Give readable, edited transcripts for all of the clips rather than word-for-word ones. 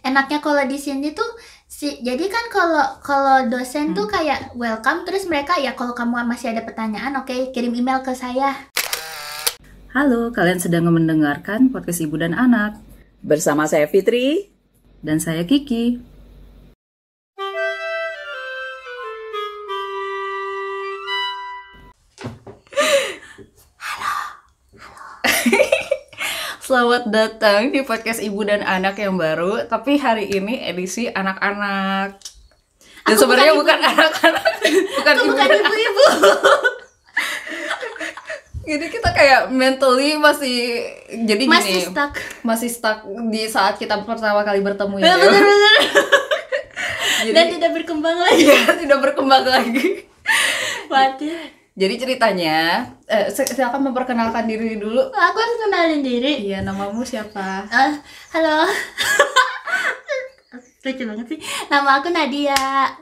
Enaknya kalau di sini tuh jadi kan kalau dosen tuh kayak welcome, terus mereka ya kalau kamu masih ada pertanyaan, oke, kirim email ke saya. Halo, kalian sedang mendengarkan podcast Ibu dan Anak. Bersama saya Fitri. Dan saya Kiki. Selamat datang di podcast Ibu dan Anak yang baru. Tapi hari ini edisi anak-anak. Dan sebenarnya bukan anak-anak, bukan ibu-ibu. Jadi kita kayak mentally masih jadi masih gini, masih stuck di saat kita pertama kali bertemu ya. Bener. Jadi, dan tidak berkembang lagi. Tidak berkembang lagi. Khawatir. Jadi ceritanya, silakan memperkenalkan diri dulu. Aku harus kenalin diri. Iya, namamu siapa? Halo. Lucu banget sih. Nama aku Nadia.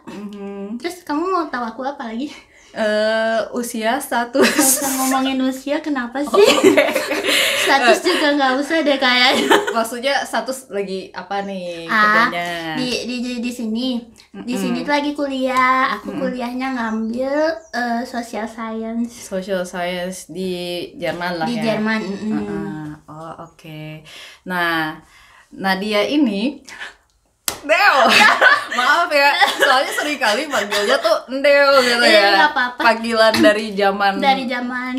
Terus kamu mau tahu aku apa lagi? Usia, status. Gak usah ngomongin usia, kenapa sih? Status juga nggak usah deh kayaknya. Maksudnya status lagi apa nih katanya? Di sini. Di sini tuh lagi kuliah. Aku kuliahnya ngambil social science. Social science di Jerman lah di ya. Jerman. Oh, oke. Nah, Nadia ini Ndeo. Maaf ya, soalnya sering kali manggilnya tuh Ndeo gitu ya. Nggak apa-apa. Panggilan dari zaman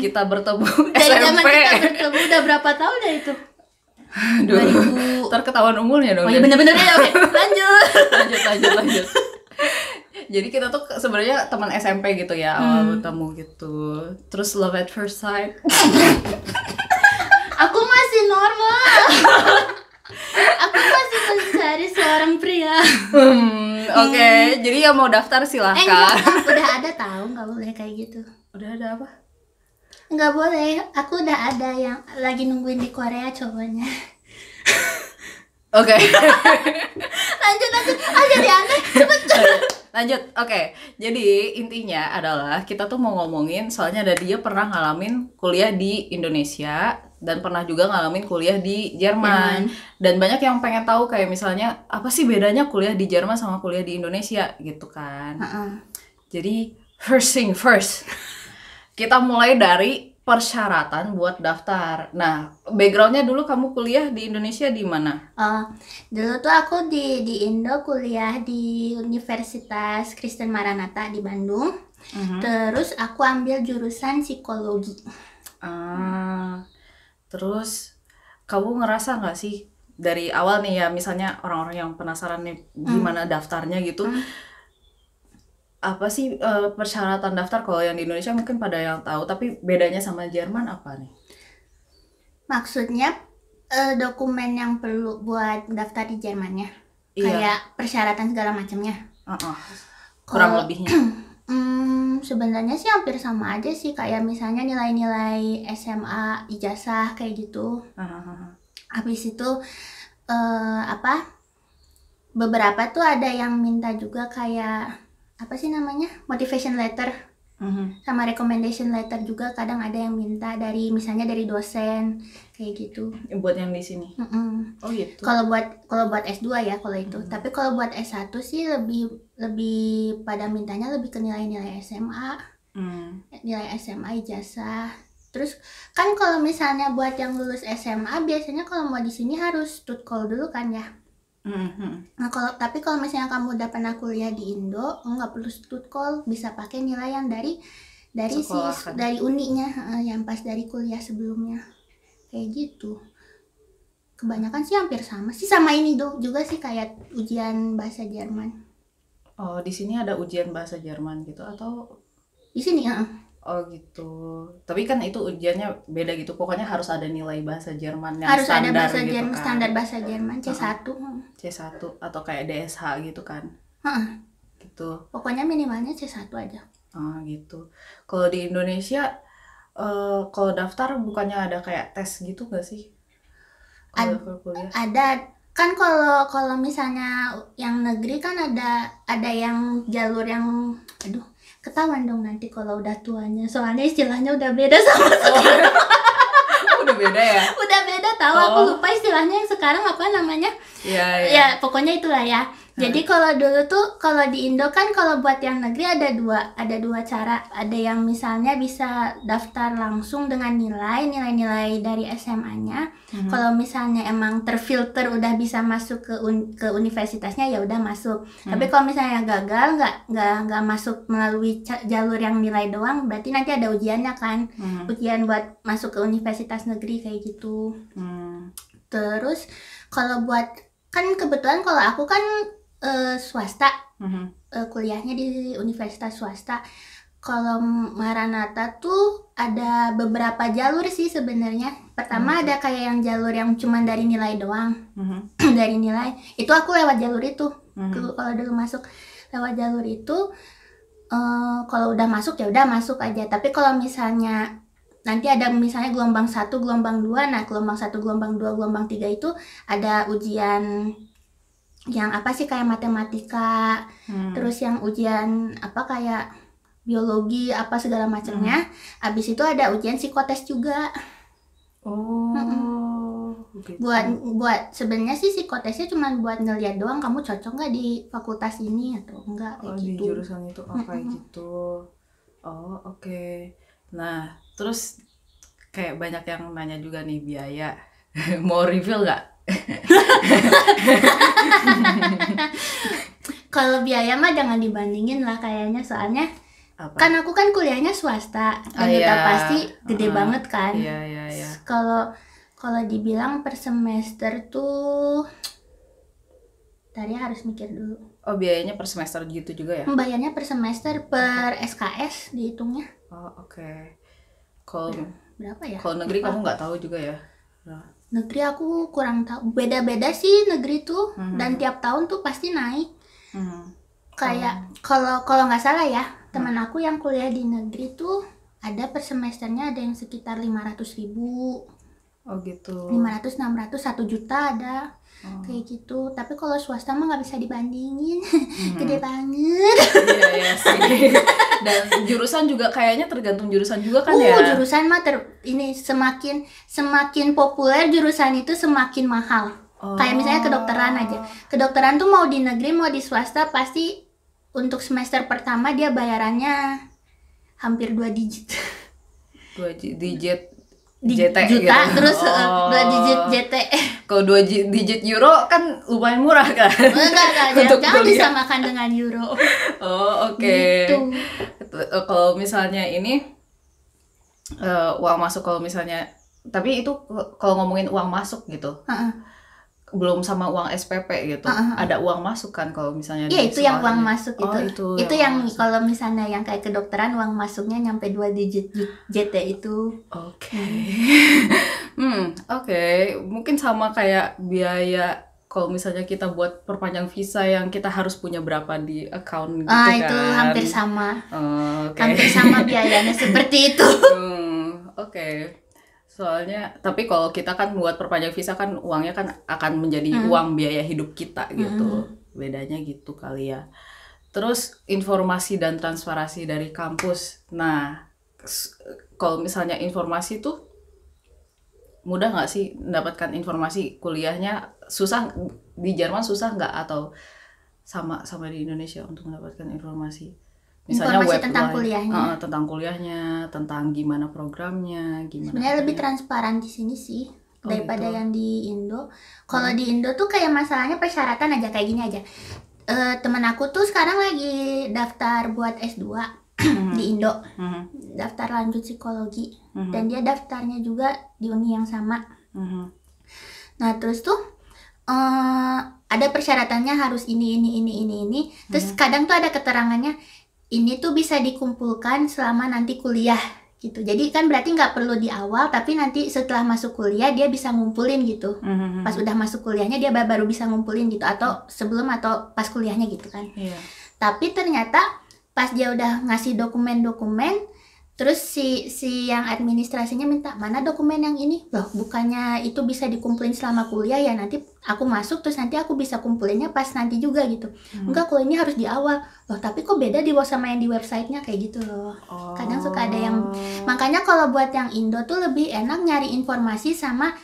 kita bertemu dari SMP. zaman kita bertemu udah berapa tahun ya itu? Aduh, terketahuan umurnya dong. Oh iya bener-bener ya, oke. Lanjut. Jadi kita tuh sebenarnya teman SMP gitu ya, awal bertemu gitu. Terus love at first sight. Aku masih normal. Aku masih mencari seorang pria. Oke. Jadi yang mau daftar silahkan. Udah ada tahu, nggak boleh kayak gitu. Udah ada apa? Nggak boleh. Aku udah ada yang lagi nungguin di Korea cowoknya. Oke. Lanjut. Jadi aneh. Cepet. Lanjut. Oke. Jadi intinya adalah kita tuh mau ngomongin soalnya ada dia pernah ngalamin kuliah di Indonesia dan pernah juga ngalamin kuliah di Jerman. Dan banyak yang pengen tahu kayak misalnya apa sih bedanya kuliah di Jerman sama kuliah di Indonesia gitu kan. Jadi first thing first. Kita mulai dari persyaratan buat daftar. Nah, backgroundnya dulu kamu kuliah di Indonesia di mana? Dulu tuh aku di Indo kuliah di Universitas Kristen Maranatha di Bandung. Terus aku ambil jurusan psikologi. Terus kamu ngerasa nggak sih dari awal nih ya, misalnya orang-orang yang penasaran nih gimana daftarnya gitu, apa sih persyaratan daftar? Kalau yang di Indonesia mungkin pada yang tahu, tapi bedanya sama Jerman apa nih? Maksudnya dokumen yang perlu buat daftar di Jermannya, kayak persyaratan segala macamnya. Kurang lebihnya. Sebenarnya sih hampir sama aja sih, kayak misalnya nilai-nilai SMA, ijazah kayak gitu. Habis itu beberapa tuh ada yang minta juga kayak apa sih namanya, motivation letter, sama recommendation letter juga kadang ada yang minta dari misalnya dari dosen kayak gitu. Buat yang di sini. Oh gitu. Kalau buat S2 ya kalau itu. Tapi kalau buat S1 sih lebih pada mintanya lebih ke nilai-nilai SMA. Nilai SMA, ijazah. Terus kan kalau misalnya buat yang lulus SMA biasanya kalau mau di sini harus tutkol dulu kan ya. Nah, tapi kalau misalnya kamu udah pernah kuliah di Indo, nggak perlu tutkol, bisa pakai nilai yang dari uninya, yang pas dari kuliah sebelumnya. Kayak gitu. Kebanyakan sih hampir sama sih, sama ini juga sih kayak ujian bahasa Jerman. Oh, di sini ada ujian bahasa Jerman gitu atau di sini? Oh gitu. Tapi kan itu ujiannya beda gitu. Pokoknya harus ada nilai bahasa Jerman yang harus standar ada bahasa gitu Jerman, kan. standar bahasa Jerman C1. C1 atau kayak DSH gitu kan. Gitu. Pokoknya minimalnya C1 aja. Gitu. Kalau di Indonesia kalau daftar bukannya ada kayak tes gitu gak sih? Ada. Kan kalau misalnya yang negeri kan ada yang jalur yang ketahuan dong nanti kalau udah tuanya, soalnya istilahnya udah beda sama sekarang. Udah beda ya? Udah beda tahu, aku lupa istilahnya yang sekarang apa namanya. Ya pokoknya itulah ya. Jadi kalau dulu tuh, kalau di Indo kan kalau buat yang negeri ada dua cara. Ada yang misalnya bisa daftar langsung dengan nilai dari SMA-nya. Kalau misalnya emang terfilter udah bisa masuk ke universitasnya, ya udah masuk. Tapi kalau misalnya gagal, nggak masuk melalui jalur yang nilai doang, berarti nanti ada ujiannya kan. Ujian buat masuk ke universitas negeri kayak gitu. Terus kalau buat, kan kebetulan kalau aku kan swasta, kuliahnya di universitas swasta. Kalau Maranatha tuh ada beberapa jalur sih sebenarnya. Pertama ada kayak yang jalur yang cuma dari nilai doang. Dari nilai itu aku lewat jalur itu. Kalau dulu masuk lewat jalur itu, kalau udah masuk ya udah masuk aja. Tapi kalau misalnya nanti ada misalnya gelombang 1, gelombang 2, nah gelombang 1, gelombang 2, gelombang 3 itu ada ujian yang apa sih, kayak matematika, terus yang ujian apa kayak biologi apa segala macamnya. Abis itu ada ujian psikotes juga. Gitu. Buat sebenarnya sih psikotesnya cuma buat ngeliat doang kamu cocok nggak di fakultas ini atau enggak kayak gitu. Di jurusan itu kayak gitu. Oke. Nah, terus kayak banyak yang nanya juga nih biaya. Mau reveal nggak? Kalau biaya mah jangan dibandingin lah kayaknya, soalnya kan aku kan kuliahnya swasta dan udah pasti gede banget kan. Kalau dibilang per semester tuh, tadi harus mikir dulu. Biayanya per semester gitu juga ya? Bayarnya per semester, per SKS dihitungnya. Oke. Kalau berapa ya? Kalau negeri kamu nggak tahu juga ya? Negeri aku kurang tahu. Beda-beda sih negeri tuh, dan tiap tahun tuh pasti naik. Kayak kalau nggak salah ya, teman aku yang kuliah di negeri tuh ada per semesternya ada yang sekitar 500.000. Gitu. 500, 600, 1 juta ada. Kayak gitu. Tapi kalau swasta mah nggak bisa dibandingin. Gede banget. Iya sih. Dan jurusan juga kayaknya tergantung jurusan juga kan ya. Jurusan mah ini semakin populer jurusan itu semakin mahal. Kayak misalnya kedokteran aja. Kedokteran tuh mau di negeri mau di swasta pasti untuk semester pertama dia bayarannya hampir 2 digit. 2 digit JT juta gitu. Terus 2 digit JT. Kalau 2 digit euro kan lumayan murah kan? Enggak, jangan disamakan dengan euro. Oke. Gitu. Kalau misalnya ini uang masuk, kalau misalnya, tapi itu kalau ngomongin uang masuk gitu, belum sama uang SPP gitu, ada uang masuk kan kalau misalnya? Iya, itu yang uang masuk itu yang masuk. Kalau misalnya yang kayak kedokteran uang masuknya nyampe 2 digit JT itu. Oke. Mungkin sama kayak biaya kalau misalnya kita buat perpanjang visa yang kita harus punya berapa di account gitu kan. Itu hampir sama. Okay. Hampir sama biayanya seperti itu. Oke. Soalnya, tapi kalau kita kan buat perpanjang visa kan uangnya kan akan menjadi uang biaya hidup kita gitu. Bedanya gitu kali ya. Terus informasi dan transparansi dari kampus. Nah, kalau misalnya informasi tuh mudah nggak sih mendapatkan informasi kuliahnya? Susah di Jerman, susah nggak atau sama di Indonesia untuk mendapatkan informasi? Misalnya informasi webline, tentang kuliahnya. Tentang kuliahnya, tentang gimana programnya, gimana. Sebenarnya lebih transparan di sini sih daripada yang di Indo. Kalau di Indo tuh kayak masalahnya persyaratan aja kayak gini aja. Temen aku tuh sekarang lagi daftar buat S2 di Indo. Daftar lanjut psikologi. Dan dia daftarnya juga di uni yang sama. Nah, terus tuh ada persyaratannya harus ini. Terus kadang tuh ada keterangannya ini tuh bisa dikumpulkan selama nanti kuliah gitu. Jadi kan berarti nggak perlu di awal, tapi nanti setelah masuk kuliah dia bisa ngumpulin gitu. Pas udah masuk kuliahnya dia baru bisa ngumpulin gitu, atau sebelum atau pas kuliahnya gitu kan. Tapi ternyata pas dia udah ngasih dokumen-dokumen, Terus si yang administrasinya minta mana dokumen yang ini, loh bukannya itu bisa dikumpulin selama kuliah ya, nanti aku masuk terus nanti aku bisa kumpulinnya pas nanti juga gitu. Enggak, kalau ini harus di awal. Loh tapi kok beda di sama yang di websitenya, kayak gitu loh. Kadang suka ada yang, makanya kalau buat yang Indo tuh lebih enak nyari informasi sama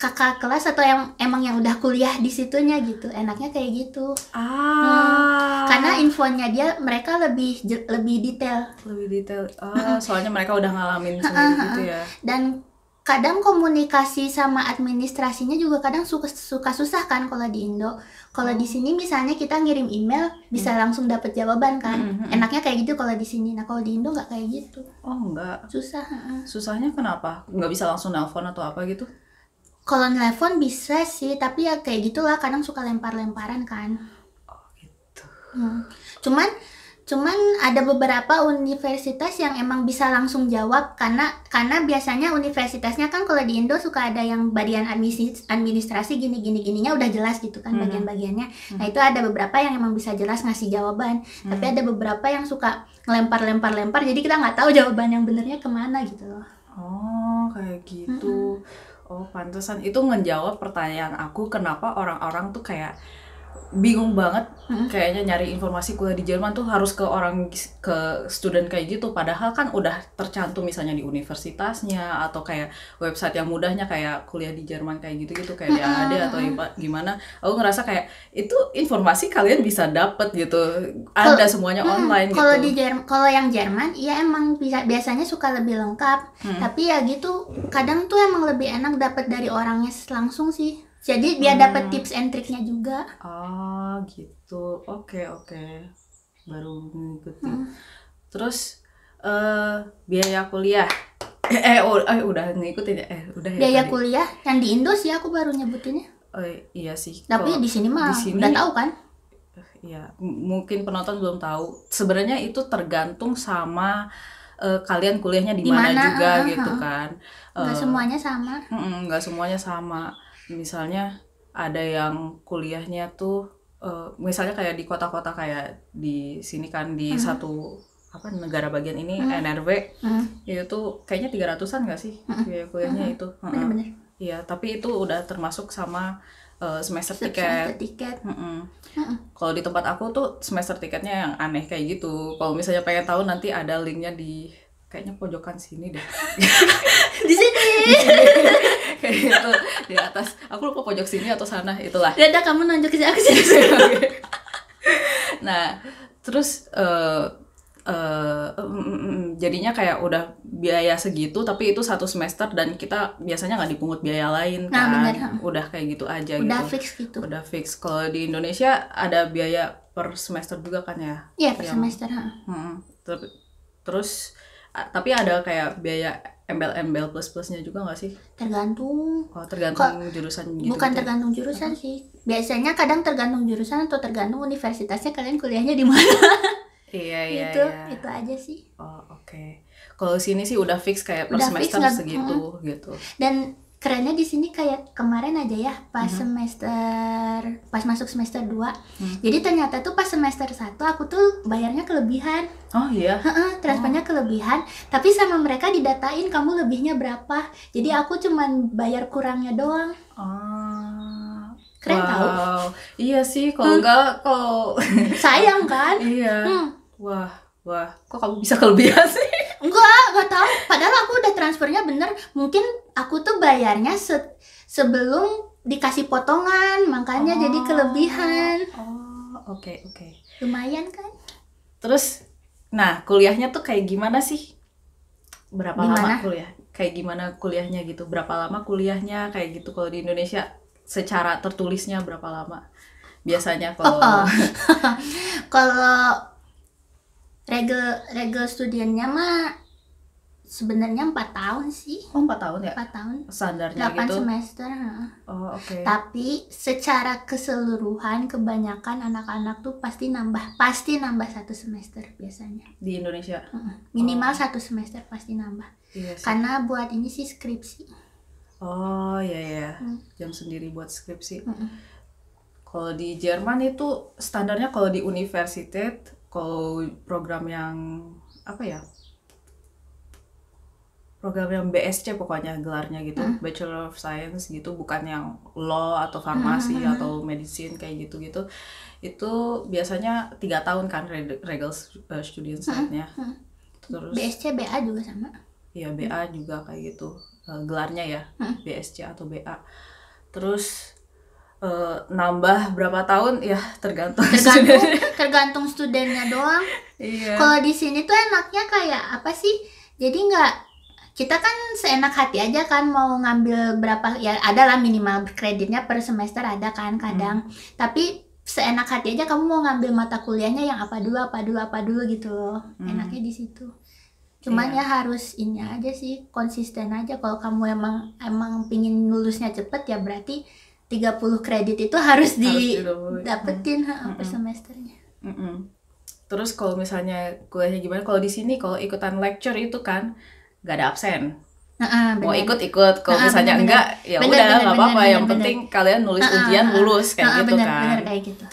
kakak kelas atau yang emang yang udah kuliah di situnya gitu, enaknya kayak gitu. Karena infonya mereka lebih detail. Soalnya mereka udah ngalamin sendiri gitu ya. Dan kadang komunikasi sama administrasinya juga kadang suka susah kan kalau di Indo. Kalau di sini misalnya kita ngirim email bisa langsung dapet jawaban kan. Enaknya kayak gitu kalau di sini. Nah kalau di Indo nggak kayak gitu. Oh enggak. Susah. Susahnya kenapa? Nggak bisa langsung nelpon atau apa gitu? Kalau nelpon bisa sih, tapi ya kayak gitulah, kadang suka lempar-lemparan kan. Oh gitu. Cuman ada beberapa universitas yang emang bisa langsung jawab, karena biasanya universitasnya kan kalau di Indo suka ada yang bagian administrasi gininya udah jelas gitu kan bagian-bagiannya. Nah itu ada beberapa yang emang bisa jelas ngasih jawaban, tapi ada beberapa yang suka ngelempar-lempar, jadi kita nggak tahu jawaban yang benernya kemana gitu loh. Oh kayak gitu. Oh pantesan itu ngejawab pertanyaan aku, kenapa orang-orang tuh kayak bingung banget kayaknya nyari informasi kuliah di Jerman tuh harus ke student kayak gitu, padahal kan udah tercantum misalnya di universitasnya atau kayak website yang mudahnya kayak kuliah di Jerman kayak gitu kayak DAAD atau gimana. Aku ngerasa kayak itu informasi kalian bisa dapet gitu, ada semuanya online kalau gitu. Kalau yang Jerman ya emang biasanya suka lebih lengkap, tapi ya gitu kadang tuh emang lebih enak dapet dari orangnya langsung sih. Jadi biar dapat tips and triknya juga. Oh gitu, oke. Baru ngikutin. Terus biaya kuliah, udah ngikutin ya, udah ya. Biaya kuliah yang di Indo sih aku baru nyebutinnya. Oh iya sih. Tapi di sini mah udah tahu kan? Iya, mungkin penonton belum tahu. Sebenarnya itu tergantung sama kalian kuliahnya di mana juga gitu kan. Nggak semuanya sama. Nggak semuanya sama. Misalnya ada yang kuliahnya tuh misalnya kayak di kota-kota kayak di sini kan di satu negara bagian ini NRW itu kayaknya 300-an nggak sih biaya kuliahnya itu. Bener-bener. Iya, tapi itu udah termasuk sama semester tiket. Kalau di tempat aku tuh semester tiketnya yang aneh kayak gitu. Kalau misalnya pengen tahu nanti ada linknya di kayaknya pojokan sini deh. Di sini. Kayak gitu di atas. Aku lupa pojok sini atau sana, itulah. Ya udah kamu nunjuk ke aku sini. Nah, terus jadinya kayak udah biaya segitu, tapi itu 1 semester dan kita biasanya nggak dipungut biaya lain kan. Bener. Udah kayak gitu aja udah gitu. Fix gitu. Udah fix. Kalau di Indonesia ada biaya per semester juga kan ya? Iya, per semester. Terus tapi ada kayak biaya embel-embel plus-plusnya juga nggak sih? Tergantung. Oh, tergantung jurusan gitu. Bukan tergantung jurusan sih. Biasanya kadang tergantung jurusan atau tergantung universitasnya kalian kuliahnya di mana. Iya. Itu aja sih. Oh, oke. Kalau sini sih udah fix kayak per udah semester fix, segitu gitu. Dan kerennya di sini kayak kemarin aja ya pas masuk semester 2. Jadi ternyata tuh pas semester 1 aku tuh bayarnya kelebihan. Oh iya. Transfernya kelebihan, tapi sama mereka didatain kamu lebihnya berapa. Jadi aku cuman bayar kurangnya doang. Keren tau? Iya sih, kalau enggak sayang kan? Iya. Wah, kok kamu bisa kelebihan sih? Enggak tahu. Padahal aku udah transfernya bener. Mungkin aku tuh bayarnya sebelum dikasih potongan, makanya jadi kelebihan. Oke. Lumayan kan? Terus, nah kuliahnya tuh kayak gimana sih? Berapa lama kuliah? Kayak gimana kuliahnya gitu? Berapa lama kuliahnya kayak gitu? Kalau di Indonesia secara tertulisnya berapa lama? Biasanya kalau kalau regel studiennya mah sebenarnya 4 tahun sih. Oh, 4 tahun ya? 4 tahun. Standarnya 8 gitu? semester. Oh, oke. Tapi secara keseluruhan kebanyakan anak-anak tuh pasti nambah 1 semester biasanya. Di Indonesia? Minimal 1 semester pasti nambah. Iya sih. Karena buat ini sih skripsi. Oh iya. Jam sendiri buat skripsi. Kalau di Jerman itu standarnya kalau di universitas, kalau program yang program yang BSC pokoknya gelarnya gitu, Bachelor of Science gitu, bukan yang law atau farmasi atau medicine kayak gitu-gitu. Itu biasanya 3 tahun kan Regal Student Site-nya. Terus BSC BA juga sama. Iya, BA juga kayak gitu. Gelarnya ya, BSC atau BA. Terus nambah berapa tahun ya tergantung studennya doang. Iya. Kalau di sini tuh enaknya kayak apa sih? Jadi kita kan seenak hati aja kan mau ngambil berapa, ya ada lah minimal kreditnya per semester ada kan kadang. Tapi seenak hati aja kamu mau ngambil mata kuliahnya yang apa dulu gitu loh. Enaknya di situ. Cuman ya harus ini aja sih, konsisten aja. Kalau kamu emang pingin lulusnya cepet ya berarti 30 kredit itu harus didapetin per semesternya. Terus kalau misalnya kuliahnya gimana? Kalau di sini kalau ikutan lecture itu kan gak ada absen. Mau ikut, kalau misalnya enggak ya udah nggak apa-apa. Yang penting kalian nulis ujian lulus kayak gitu kan. Bener kayak gitu.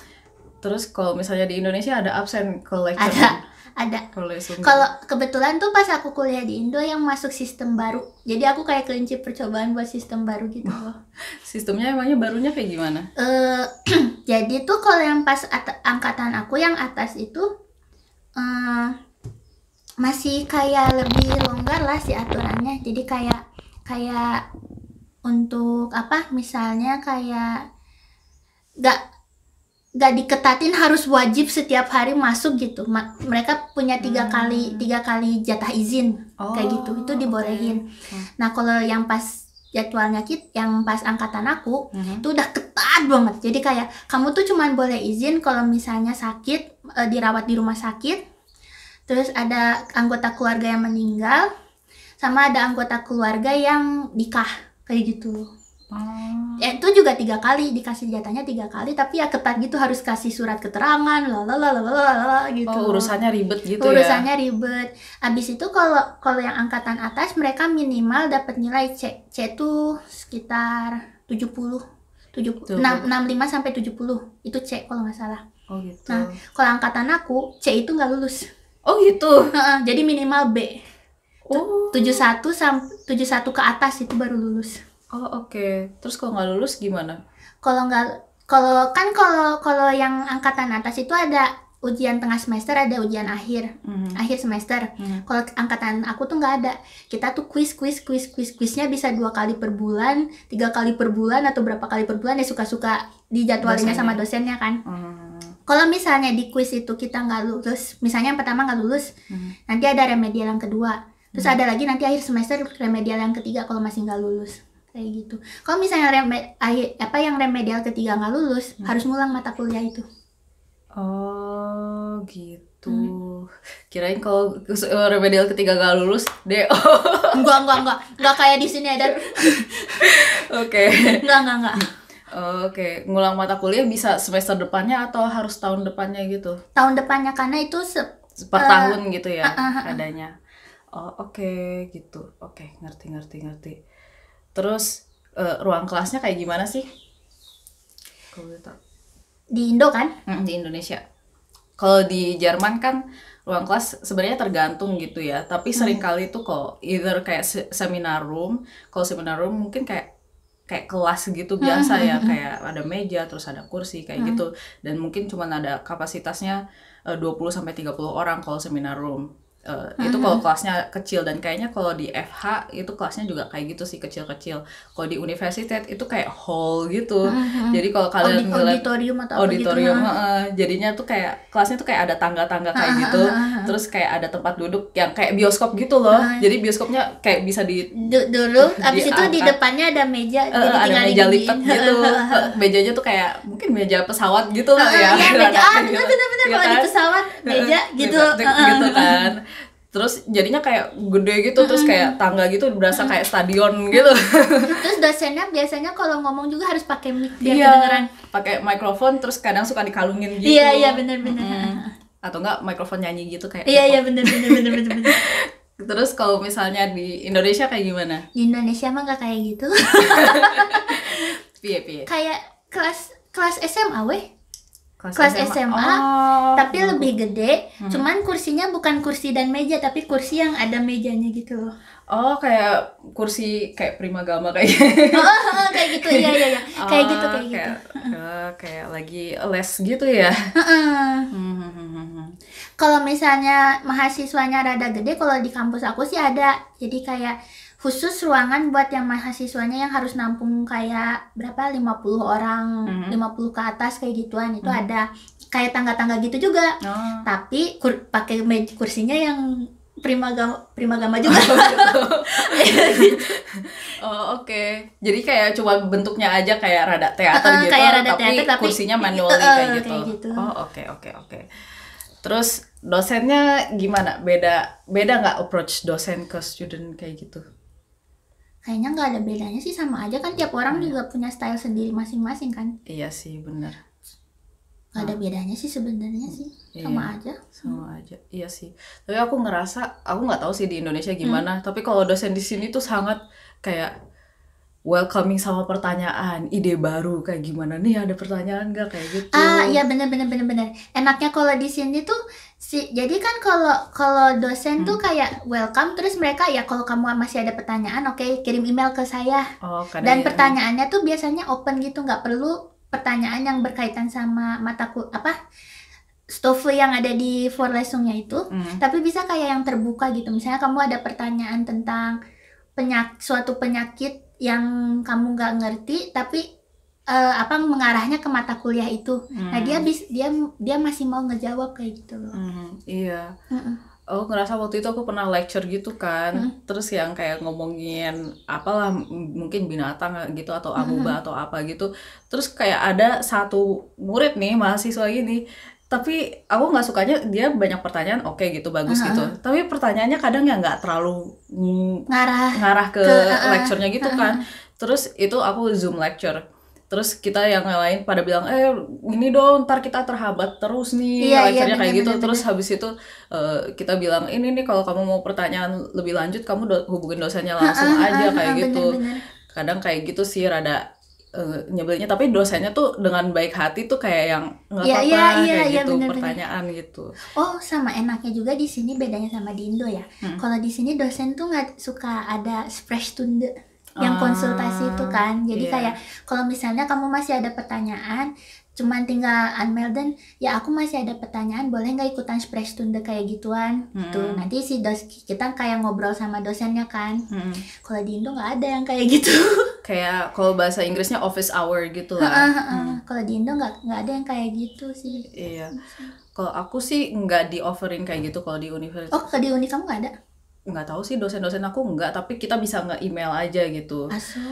Terus kalau misalnya di Indonesia ada absen kalau lecture? Ada. Kalau kebetulan tuh pas aku kuliah di Indo yang masuk sistem baru. Jadi aku kayak kelinci percobaan buat sistem baru gitu loh. Sistemnya emangnya barunya kayak gimana? Jadi tuh kalau yang pas angkatan aku yang atas itu masih kayak lebih longgar lah sih aturannya. Jadi kayak untuk apa? Misalnya kayak gak diketatin harus wajib setiap hari masuk gitu. Mereka punya 3 kali jatah izin kayak gitu. Itu dibolehin. Nah kalau yang pas jadwalnya yang pas angkatan aku itu udah ketat banget. Jadi kayak kamu tuh cuman boleh izin kalau misalnya sakit, dirawat di rumah sakit, terus ada anggota keluarga yang meninggal, sama ada anggota keluarga yang nikah kayak gitu. Itu juga 3 kali dikasih jatahnya 3 kali, tapi ya ketat gitu, harus kasih surat keterangan gitu. Urusannya ribet gitu. Urusannya ribet. Abis itu kalau yang angkatan atas mereka minimal dapat nilai C. C itu sekitar 65 sampai 70. Itu C kalau nggak salah. Oh gitu. Nah, kalau angkatan aku C itu nggak lulus. Oh gitu. Jadi minimal B. 71 ke atas itu baru lulus. Oh oke. Terus kalau nggak lulus gimana? Kalau yang angkatan atas itu ada ujian tengah semester, ada ujian akhir semester. Kalau angkatan aku tuh nggak ada. Kita tuh quiznya bisa 2 kali per bulan, 3 kali per bulan, atau berapa kali per bulan ya suka-suka dijadwalinnya sama dosennya kan. Kalau misalnya di quiz itu kita nggak lulus, misalnya yang pertama nggak lulus, nanti ada remedial yang kedua, terus ada lagi nanti akhir semester remedial yang ketiga kalau masih nggak lulus. Kayak gitu. Kalau misalnya yang remedial ketiga nggak lulus, harus ngulang mata kuliah itu. Oh gitu. Kirain kalau remedial ketiga nggak lulus, DO. Enggak kayak di sini ada. Oke. Enggak. Oke, ngulang mata kuliah bisa semester depannya atau harus tahun depannya gitu? Tahun depannya, karena itu per tahun gitu ya adanya. Oh oke, gitu. Oke, ngerti. Terus ruang kelasnya kayak gimana sih? Di Indo kan? Di Indonesia. Kalau di Jerman kan ruang kelas sebenarnya tergantung gitu ya. Tapi seringkali tuh kok either kayak seminar room. Kalau seminar room mungkin kayak kelas gitu biasa ya, kayak ada meja terus ada kursi kayak gitu, dan mungkin cuma ada kapasitasnya 20 sampai 30 orang kalau seminar room. Itu kalau kelasnya kecil, dan kayaknya kalau di FH itu kelasnya juga kayak gitu sih, kecil-kecil. Kalau di universitas itu kayak hall gitu. Jadi kalau kalian auditorium atau auditorium gitu, jadinya tuh kayak kelasnya tuh kayak ada tangga-tangga kayak gitu. Terus kayak ada tempat duduk yang kayak bioskop gitu loh. Jadi bioskopnya kayak bisa dulu abis itu di depannya ada meja, jadi ada meja lipat gitu. Mejanya tuh kayak mungkin meja pesawat gitu lah ya. Bener-bener kalau di pesawat meja gitu gitu kan. Terus jadinya kayak gede gitu, terus kayak tangga gitu, berasa kayak stadion gitu. Terus dosennya biasanya kalau ngomong juga harus pakai mic biar kedengeran. Pakai mikrofon, terus kadang suka dikalungin gitu. Iya benar. Atau enggak mikrofon nyanyi gitu kayak. Iya benar. Terus kalau misalnya di Indonesia kayak gimana? Di Indonesia mah nggak kayak gitu. Piye. Kayak kelas SMA weh. kelas SMA, tapi lebih gede. Cuman kursinya bukan kursi dan meja, tapi kursi yang ada mejanya gitu loh. Oh, kayak kursi kayak Primagama kayak. Kayak gitu, iya. Kayak gitu. Kayak lagi les gitu ya. Kalau misalnya mahasiswanya rada gede, kalau di kampus aku sih ada. Jadi kayak khusus ruangan buat yang mahasiswanya yang harus nampung kayak berapa 50 orang, 50 ke atas kayak gituan itu ada. Kayak tangga-tangga gitu juga. Tapi pakai kursinya yang Primagama juga. Oke. Jadi kayak cuma bentuknya aja kayak rada teater gitu, kayak rada tapi teater, tapi kursinya manually kayak gitu. Oke. Terus dosennya gimana? Beda nggak approach dosen ke student kayak gitu? Kayaknya nggak ada bedanya sih, sama aja kan, tiap orang juga punya style sendiri masing-masing kan. Iya sih, benar. Gak ada bedanya sih sebenarnya sih, sama aja. Iya sih. Tapi aku ngerasa, aku nggak tahu sih di Indonesia gimana, tapi kalau dosen di sini tuh sangat kayak welcoming sama pertanyaan, ide baru kayak gimana nih, ada pertanyaan nggak kayak gitu. Iya benar. Enaknya kalau di sini tuh jadi kan kalau dosen tuh kayak welcome, terus mereka ya kalau kamu masih ada pertanyaan, oke, kirim email ke saya. Dan pertanyaannya tuh biasanya open gitu, nggak perlu pertanyaan yang berkaitan sama mataku stofle yang ada di Vorlesungnya itu, tapi bisa kayak yang terbuka gitu. Misalnya kamu ada pertanyaan tentang suatu penyakit yang kamu nggak ngerti, tapi mengarahnya ke mata kuliah itu. Nah dia masih mau ngejawab kayak gitu loh. Iya. Aku ngerasa waktu itu aku pernah lecture gitu kan, terus yang kayak ngomongin apalah mungkin binatang gitu atau amuba atau apa gitu, terus kayak ada satu murid nih mahasiswa ini, tapi aku nggak sukanya dia banyak pertanyaan, oke gitu, bagus gitu, tapi pertanyaannya kadang ya nggak terlalu ngarah ke lecture-nya gitu kan. Terus itu aku Zoom lecture, terus kita yang lain pada bilang ini dong, ntar kita terhambat terus nih lecture-nya kayak gitu. Terus habis itu kita bilang ini nih, kalau kamu mau pertanyaan lebih lanjut kamu hubungin dosennya langsung aja kayak gitu. Kadang kayak gitu sih rada nyebelinnya, tapi dosennya tuh dengan baik hati tuh kayak yang nggak apa-apa kayak gitu, pertanyaan gitu. Sama enaknya juga di sini, bedanya sama di Indo ya. Kalau di sini dosen tuh nggak suka ada Sprechstunde yang konsultasi itu kan. Jadi kayak kalau misalnya kamu masih ada pertanyaan, cuman tinggal unmelden, ya aku masih ada pertanyaan, boleh nggak ikutan Sprechstunde kayak gituan. Tuh nanti kita kayak ngobrol sama dosennya kan. Kalau di Indo nggak ada yang kayak gitu. Kayak kalau bahasa Inggrisnya office hour gitu lah. Kalau di Indo nggak ada yang kayak gitu sih. Iya. Kalau aku sih nggak di offering kayak gitu kalau di universitas. Kalau di uni kamu nggak ada? Nggak tahu sih, dosen-dosen aku nggak, tapi kita bisa nge-email aja gitu.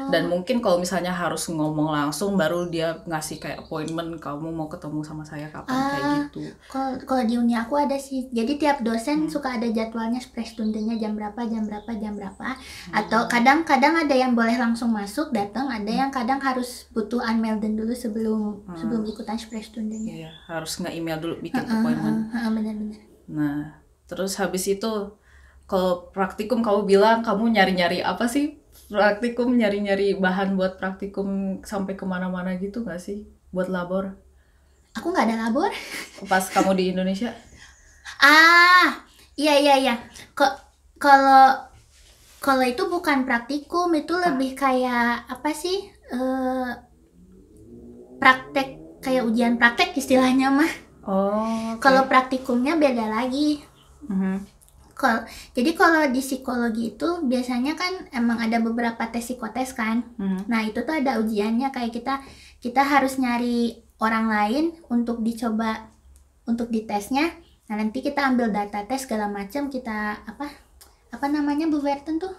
Dan mungkin kalau misalnya harus ngomong langsung baru dia ngasih kayak appointment, kamu mau ketemu sama saya kapan kayak gitu. Kalau di uni aku ada sih, jadi tiap dosen suka ada jadwalnya, Sprechstundenya jam berapa. Atau kadang ada yang boleh langsung masuk datang, ada yang kadang harus butuh unmelden dulu sebelum ikutan Sprechstundenya. Iya, harus nge-email dulu bikin appointment. Benar-benar. Nah, terus habis itu kalau praktikum kamu bilang kamu nyari-nyari apa sih? Praktikum nyari-nyari bahan buat praktikum sampai kemana-mana gitu nggak sih? Buat labor? Aku nggak ada labor. Pas kamu di Indonesia? Iya. Kalau itu bukan praktikum, itu lebih kayak apa sih? Praktek, kayak ujian praktek istilahnya mah. Kalau praktikumnya beda lagi. Jadi kalau di psikologi itu biasanya kan emang ada beberapa tes psikotes kan. Nah itu tuh ada ujiannya, kayak kita harus nyari orang lain untuk dicoba untuk ditesnya. Nah nanti kita ambil data tes segala macam, kita apa namanya Bu Verten tuh?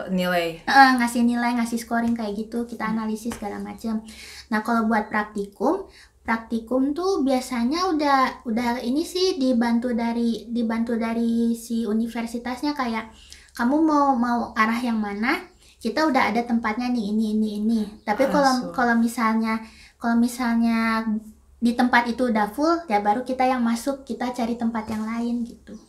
Nilai. Ngasih nilai, ngasih scoring kayak gitu, kita analisis segala macam. Nah kalau buat praktikum tuh biasanya udah ini sih dibantu dari si universitasnya, kayak kamu mau arah yang mana, kita udah ada tempatnya nih, ini. Tapi kalau misalnya di tempat itu udah full, ya baru kita yang masuk, kita cari tempat yang lain gitu.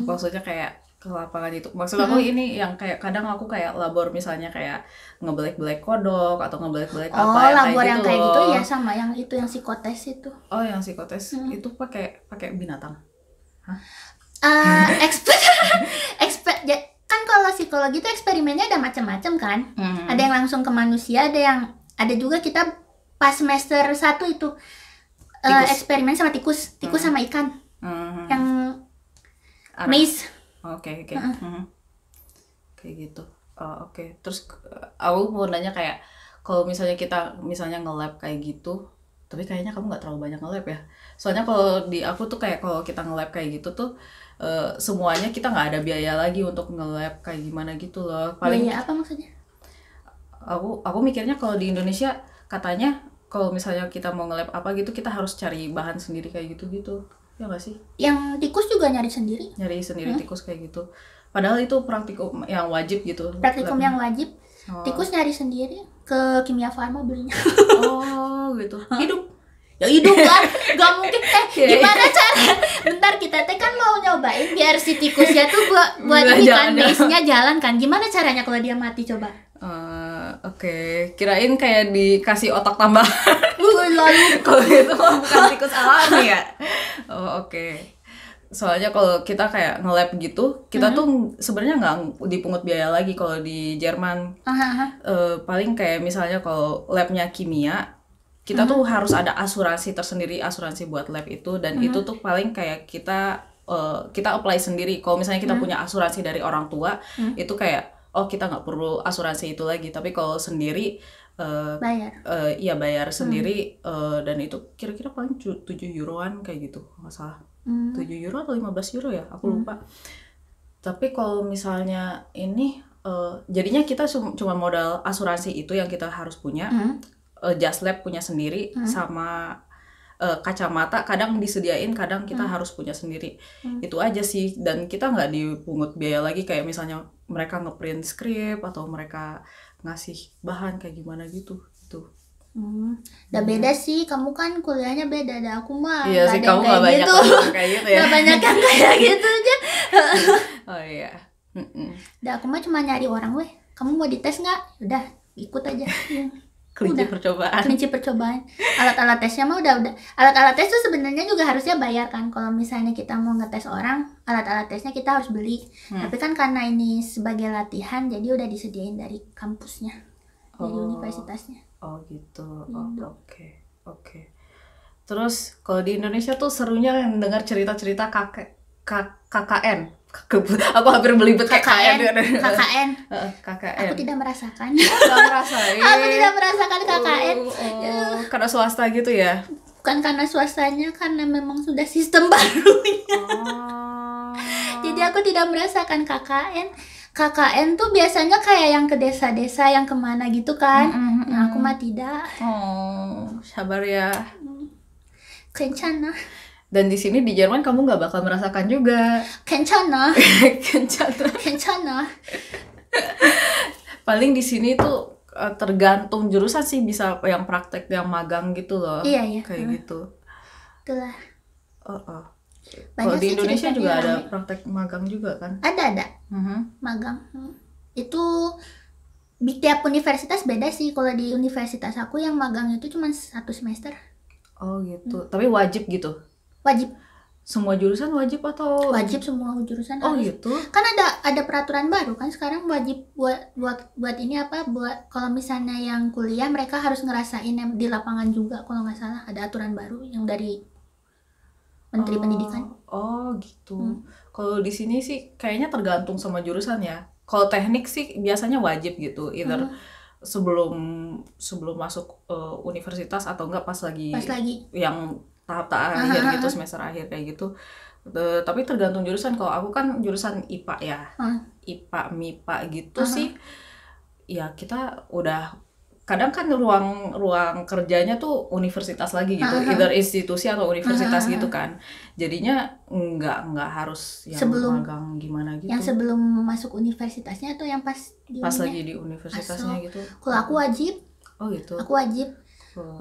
Maksudnya kayak ke lapangan itu. Maksud aku ini yang kayak kadang aku kayak labor misalnya kayak ngebelek-belek kodok atau ngebelek-belek apa yang labor kayak yang gitu kayak loh. gitu ya sama yang itu yang psikotes itu. Oh, yang psikotes itu pakai binatang. Hah? Kan kalau psikologi itu eksperimennya ada macam-macam kan. Ada yang langsung ke manusia, ada juga kita pas semester 1 itu eksperimen sama tikus sama ikan. Yang maze. Oke. Kayak gitu. Oke. Terus aku mau nanya kayak kalau misalnya kita nge-lab kayak gitu, tapi kayaknya kamu nggak terlalu banyak nge-lab ya. Soalnya kalau di aku tuh kayak kalau kita nge-lab kayak gitu tuh semuanya kita nggak ada biaya lagi untuk nge-lab kayak gimana gitu loh. Paling biaya apa maksudnya? Aku mikirnya kalau di Indonesia katanya kalau misalnya kita mau nge-lab apa gitu kita harus cari bahan sendiri kayak gitu-gitu. Ya nggak sih? Yang tikus juga nyari sendiri. Nyari sendiri tikus kayak gitu. Padahal itu praktikum yang wajib gitu. Praktikum yang wajib. Tikus nyari sendiri ke Kimia Farma belinya. Oh, gitu. Hidup. Ya hidup lah, gak mungkin gimana cara? Bentar kita kan mau nyobain biar si tikusnya tuh buat ini kan base-nya jalan kan. Gimana caranya kalau dia mati coba? Oke. Kirain kayak dikasih otak tambahan. Lalu kalau itu bukan tikus alami ya. Oh, oke. Soalnya kalau kita kayak nge-lab gitu, kita tuh sebenarnya nggak dipungut biaya lagi kalau di Jerman. Paling kayak misalnya kalau labnya kimia, kita tuh harus ada asuransi tersendiri, asuransi buat lab itu, dan itu tuh paling kayak kita apply sendiri. Kalau misalnya kita punya asuransi dari orang tua, itu kayak kita nggak perlu asuransi itu lagi. Tapi kalau sendiri bayar sendiri, dan itu kira-kira paling 7 euroan kayak gitu, nggak salah. 7 euro atau 15 euro ya, aku lupa. Tapi kalau misalnya ini jadinya kita cuma modal asuransi itu yang kita harus punya. Just lab punya sendiri, sama kacamata kadang disediain, kadang kita harus punya sendiri. Itu aja sih, dan kita nggak dipungut biaya lagi kayak misalnya mereka ngeprint skrip atau mereka ngasih bahan kayak gimana gitu. Udah beda sih, kamu kan kuliahnya beda, ada aku mah iya sih, kamu nggak banyak kayak gitu ya. Nggak banyak yang kayak gitu aja. Oh iya. Udah aku mah cuma nyari orang, kamu mau dites nggak? Udah ikut aja. Kelinci percobaan. Alat-alat tesnya mah udah. Alat-alat tes tuh sebenarnya juga harusnya bayar kan. Kalau misalnya kita mau ngetes orang, alat-alat tesnya kita harus beli. Tapi kan karena ini sebagai latihan, jadi udah disediain dari kampusnya, dari universitasnya. Oh gitu. Oke. Terus kalau di Indonesia tuh serunya dengar cerita-cerita KKN. Aku hampir belibet KKN. KKN. KKN. Aku tidak merasakan. Nggak merasain. Aku tidak merasakan KKN. Karena swasta gitu ya? Bukan karena swastanya, karena memang sudah sistem barunya. Jadi aku tidak merasakan KKN. KKN tuh biasanya kayak yang ke desa-desa, yang kemana gitu kan. Nah aku mah tidak. Sabar ya. Kencana. Dan di sini di Jerman kamu nggak bakal merasakan juga. Kencana. Paling di sini tuh tergantung jurusan sih, bisa yang praktek, yang magang gitu loh. Iya. Kayak gitu. Itulah. Kalau di Indonesia juga ada praktek magang juga kan? Ada. Magang. Itu di tiap universitas beda sih. Kalau di universitas aku yang magang itu cuma 1 semester. Oh gitu. Tapi wajib gitu? Wajib. Semua jurusan wajib atau? Wajib, semua jurusan harus. Gitu. Kan ada peraturan baru kan sekarang, wajib buat ini apa, buat kalau misalnya yang kuliah mereka harus ngerasain yang di lapangan juga, kalau nggak salah ada aturan baru yang dari Menteri Pendidikan. Oh gitu. Kalau di sini sih kayaknya tergantung sama jurusan ya. Kalau teknik sih biasanya wajib gitu, either sebelum masuk universitas atau enggak pas lagi yang tahap akhir gitu, semester akhir kayak gitu. Tapi tergantung jurusan. Kalau aku kan jurusan IPA ya, IPA MIPA gitu sih. Ya kita udah kadang kan ruang kerjanya tuh universitas lagi gitu, either institusi atau universitas gitu kan. Jadinya nggak harus yang sebelum magang gimana gitu. Yang sebelum masuk universitasnya atau yang pas lagi di universitasnya gitu. Kalau aku wajib. Oh gitu. Aku wajib.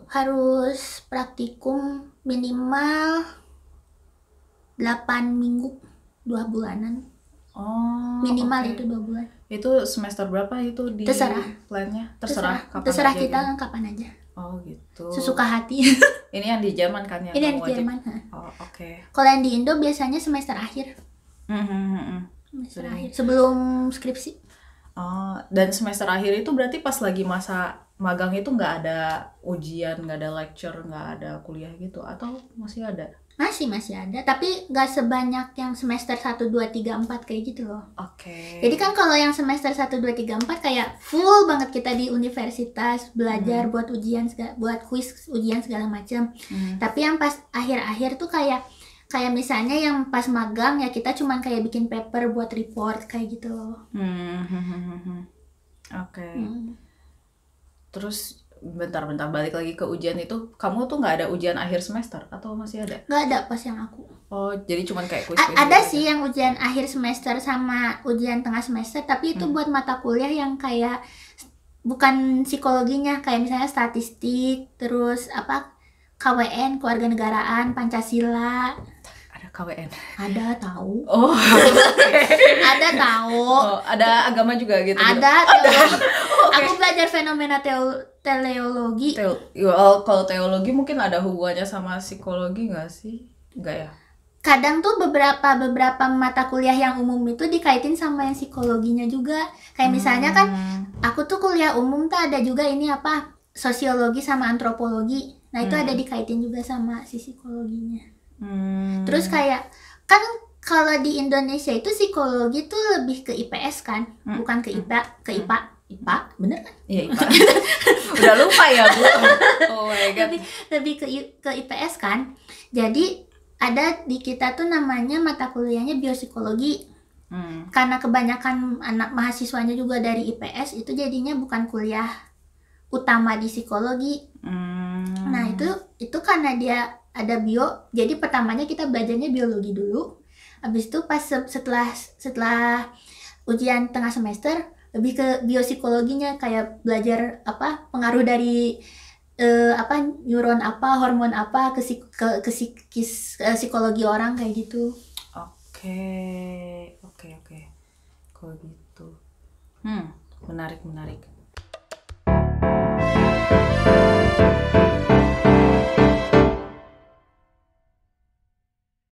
Harus praktikum minimal 8 minggu, 2 bulanan. Oh, minimal oke. itu 2 bulan. Itu semester berapa itu di Terserah. plannya? Terserah kapan Terserah aja kita gitu? kapan aja. Oh gitu. Sesuka hati. Ini yang di Jerman kan yang Ini yang kamu di wajib? Jerman. Oh oke. Kalau yang di Indo biasanya semester akhir. Semester akhir sebelum skripsi. Oh, dan semester akhir itu berarti pas lagi masa magang itu nggak ada ujian, nggak ada lecture, nggak ada kuliah gitu, atau masih ada? Masih ada, tapi nggak sebanyak yang semester 1, 2, 3, 4 kayak gitu loh. Oke. Jadi kan kalau yang semester 1, 2, 3, 4 kayak full banget kita di universitas belajar buat ujian, buat kuis ujian segala macam. Tapi yang pas akhir-akhir tuh kayak misalnya yang pas magang ya kita cuman kayak bikin paper buat report kayak gitu loh. Oke. Terus bentar balik lagi ke ujian itu, kamu tuh nggak ada ujian akhir semester atau masih ada? Nggak ada pas yang aku. Oh, jadi cuman kayak kuis Ada gitu sih yang ujian akhir semester sama ujian tengah semester, tapi itu buat mata kuliah yang kayak bukan psikologinya, kayak misalnya statistik, terus apa KWN, kewarganegaraan, Pancasila. Ada KWN. Ada tahu. Oh. Ada tahu. Oh, ada agama juga gitu. Ada teologi. Aku belajar fenomena teleologi. Kalau teologi mungkin ada hubungannya sama psikologi nggak sih? Nggak ya? Kadang tuh beberapa mata kuliah yang umum itu dikaitin sama yang psikologinya juga. Kayak misalnya kan aku tuh kuliah umum tuh ada juga ini apa sosiologi sama antropologi. Nah itu ada dikaitin juga sama si psikologinya. Terus kayak kan kalau di Indonesia itu psikologi tuh lebih ke IPS kan, bukan ke IPA. IPA, bener kan? Iya, IPA. Udah lupa ya, Bu. Oh my god. Lebih ke IPS kan. Jadi ada di kita tuh namanya mata kuliahnya biopsikologi. Karena kebanyakan anak mahasiswanya juga dari IPS, itu jadinya bukan kuliah utama di psikologi. Nah itu karena dia ada bio, jadi pertamanya kita belajarnya biologi dulu. Habis itu pas setelah ujian tengah semester lebih ke biopsikologinya, kayak belajar apa pengaruh dari neuron apa, hormon apa ke psikologi orang kayak gitu. Oke. Kalau gitu. Menarik.